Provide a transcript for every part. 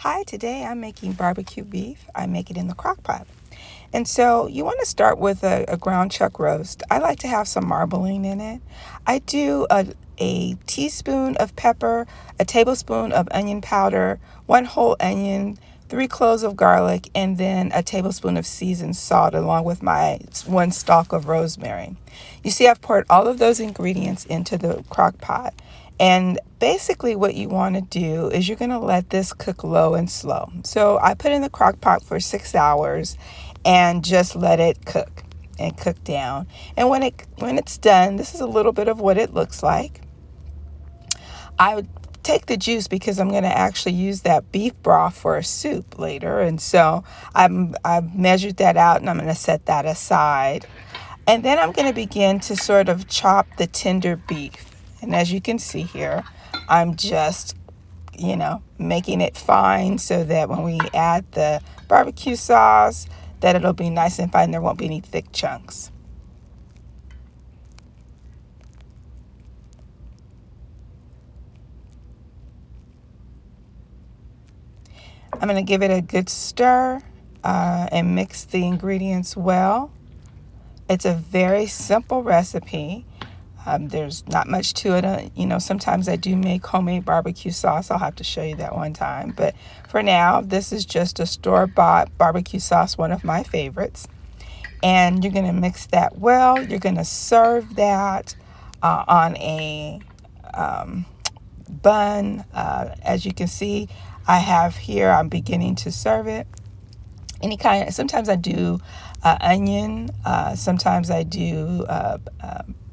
Hi, today I'm making barbecue beef. I make it in the crock pot. And so you want to start with a ground chuck roast. I like to have some marbling in it. I do a teaspoon of pepper, a tablespoon of onion powder, one whole onion, 3 cloves of garlic, and then a tablespoon of seasoned salt along with my 1 stalk of rosemary. You see, I've poured all of those ingredients into the crock pot. And basically what you want to do is you're going to let this cook low and slow. So I put it in the crock pot for 6 hours and just let it cook and cook down. And when it's done, this is a little bit of what it looks like. I would take the juice because I'm going to actually use that beef broth for a soup later. And so I've measured that out and I'm going to set that aside. And then I'm going to begin to sort of chop the tender beef. And as you can see here, I'm just, making it fine so that when we add the barbecue sauce, that it'll be nice and fine. There won't be any thick chunks. I'm going to give it a good stir and mix the ingredients well. It's a very simple recipe. There's not much to it. Sometimes I do make homemade barbecue sauce. I'll have to show you that one time. But for now, this is just a store-bought barbecue sauce, one of my favorites. And you're going to mix that well. You're going to serve that on a bun. As you can see, I have here, I'm beginning to serve it. Sometimes I do onion. Sometimes I do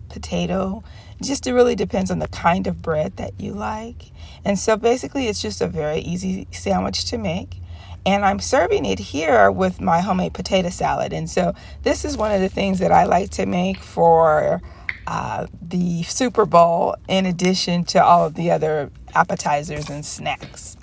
potato. Just it really depends on the kind of bread that you like. And so basically it's just a very easy sandwich to make. And I'm serving it here with my homemade potato salad. And so this is one of the things that I like to make for the Super Bowl, in addition to all of the other appetizers and snacks.